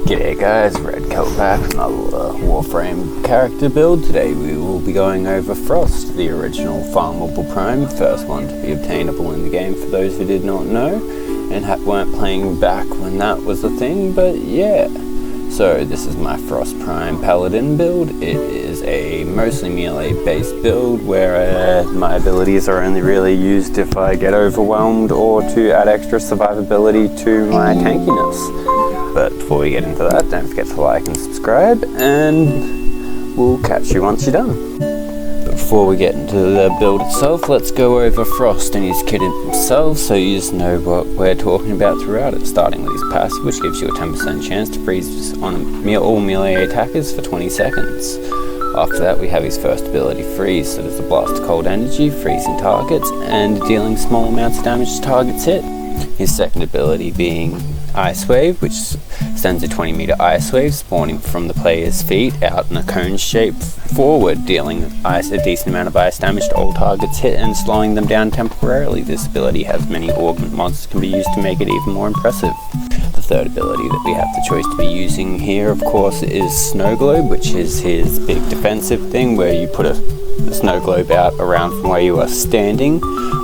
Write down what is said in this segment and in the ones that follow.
G'day guys, Red Coat back with another Warframe character build. Today we will be going over Frost, the original farmable prime, first one to be obtainable in the game for those who did not know and weren't playing back when that was a thing, but yeah. So this is my Frost Prime Paladin build. It is a mostly melee based build where my abilities are only really used if I get overwhelmed or to add extra survivability to my tankiness. But before we get into that, don't forget to like and subscribe, and we'll catch you once you're done. But before we get into the build itself, let's go over Frost and his kit himself so you just know what we're talking about throughout it. Starting with his passive, which gives you a 10% chance to freeze on all melee attackers for 20 seconds. After that, we have his first ability, Freeze. So there's a blast of cold energy, freezing targets, and dealing small amounts of damage to targets hit. His second ability being Ice Wave, which sends a 20-meter ice wave spawning from the player's feet out in a cone shape forward, dealing a decent amount of ice damage to all targets hit and slowing them down temporarily. This ability has many augment mods that can be used to make it even more impressive. The third ability that we have the choice to be using here, of course, is Snow Globe, which is his big defensive thing where you put the snow globe out around from where you are standing,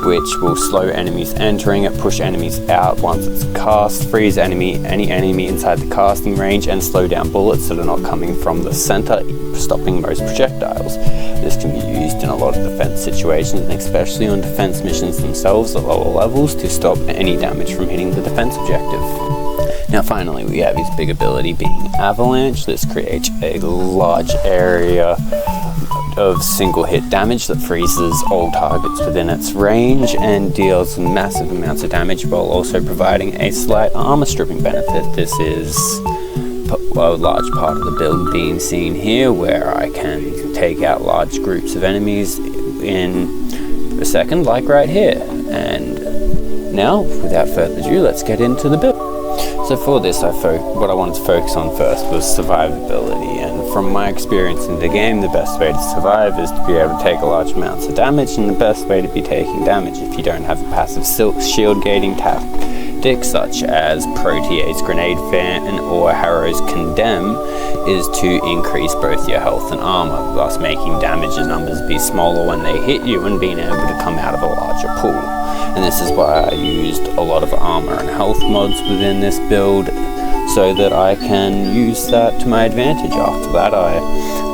which will slow enemies entering it, push enemies out once it's cast, freeze any enemy inside the casting range, and slow down bullets that are not coming from the center, stopping most projectiles. This can be used in a lot of defense situations, and especially on defense missions themselves at lower levels to stop any damage from hitting the defense objective. Now finally, we have his big ability being Avalanche. This creates a large area of single hit damage that freezes all targets within its range and deals massive amounts of damage while also providing a slight armor stripping benefit. This is a large part of the build being seen here, where I can take out large groups of enemies in a second, like right here. And now, without further ado, let's get into the build. So for this, what I wanted to focus on first was survivability, and from my experience in the game, the best way to survive is to be able to take large amounts of damage, and the best way to be taking damage if you don't have a passive shield gating tactic such as Protea's Grenade Fan or Harrow's Condemn is to increase both your health and armor, thus making damage numbers be smaller when they hit you and being able to come out of a larger pool. And this is why I used a lot of armor and health mods within this build, so that I can use that to my advantage. After that, I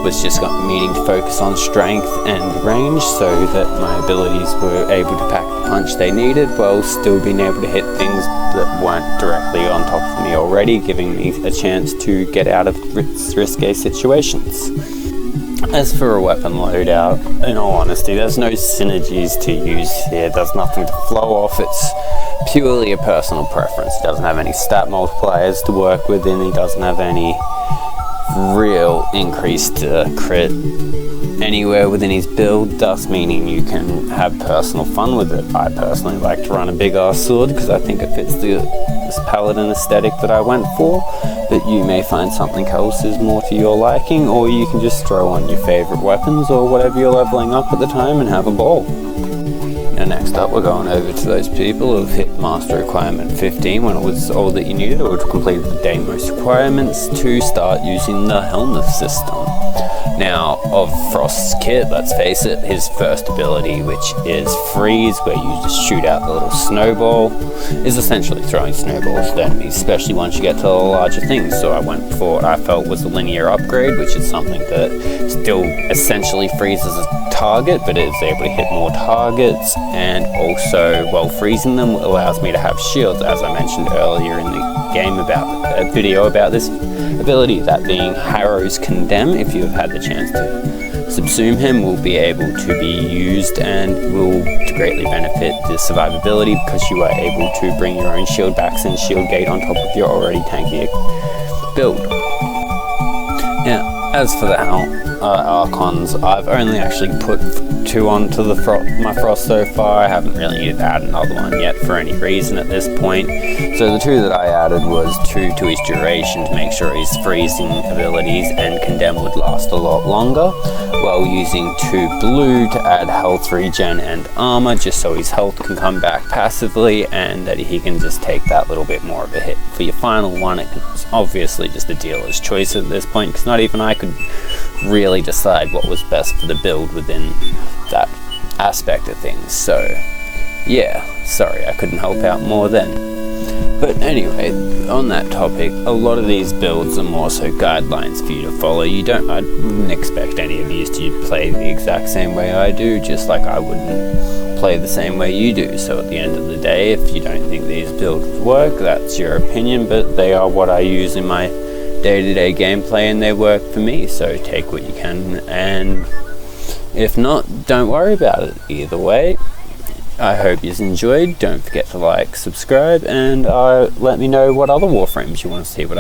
was just meaning to focus on strength and range so that my abilities were able to pack the punch they needed while still being able to hit things that weren't directly on top of me already, giving me a chance to get out of risque situations. As for a weapon loadout, in all honesty, there's no synergies to use here. There's nothing to flow off. It's purely a personal preference. He doesn't have any stat multipliers to work with, and he doesn't have any real increased crit anywhere within his build, thus meaning you can have personal fun with it. I personally like to run a big ass sword because I think it fits this paladin aesthetic that I went for, but you may find something else is more to your liking, or you can just throw on your favorite weapons or whatever you're leveling up at the time and have a ball. Now next up, we're going over to those people who have hit master requirement 15 when it was all that you needed, or to complete the day most requirements to start using the helmet system. Now, of Frost's kit, let's face it, his first ability, which is Freeze, where you just shoot out the little snowball, is essentially throwing snowballs at enemies, especially once you get to the larger things. So I went for what I felt was a linear upgrade, which is something that still essentially freezes a target, but is able to hit more targets, and also, while freezing them, allows me to have shields, as I mentioned earlier in the game about a video about this ability, that being Harrow's Condemn. If you have had the chance to subsume him, will be able to be used and will greatly benefit the survivability because you are able to bring your own shield backs and shield gate on top of your already tanky build. Now, as for the Archons. I've only actually put 2 onto my Frost so far. I haven't really needed to add another one yet for any reason at this point. So the 2 that I added was 2 to his duration to make sure his freezing abilities and Condemn would last a lot longer, while using 2 blue to add health regen and armor, just so his health can come back passively and that he can just take that little bit more of a hit. For your final one, it's obviously just a dealer's choice at this point, because not even I could really decide what was best for the build within that aspect of things. So yeah, sorry I couldn't help out more then. But anyway, on that topic, a lot of these builds are more so guidelines for you to follow. I wouldn't expect any of you to play the exact same way I do, just like I wouldn't play the same way you do. So at the end of the day, if you don't think these builds work, that's your opinion, but they are what I use in my day-to-day gameplay and they work for me. So take what you can, and if not, don't worry about it. Either way, I hope you enjoyed. Don't forget to like, subscribe, and let me know what other Warframes you want to see, what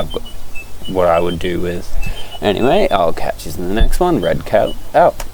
I would do with. Anyway, I'll catch you in the next one. Red Cow out.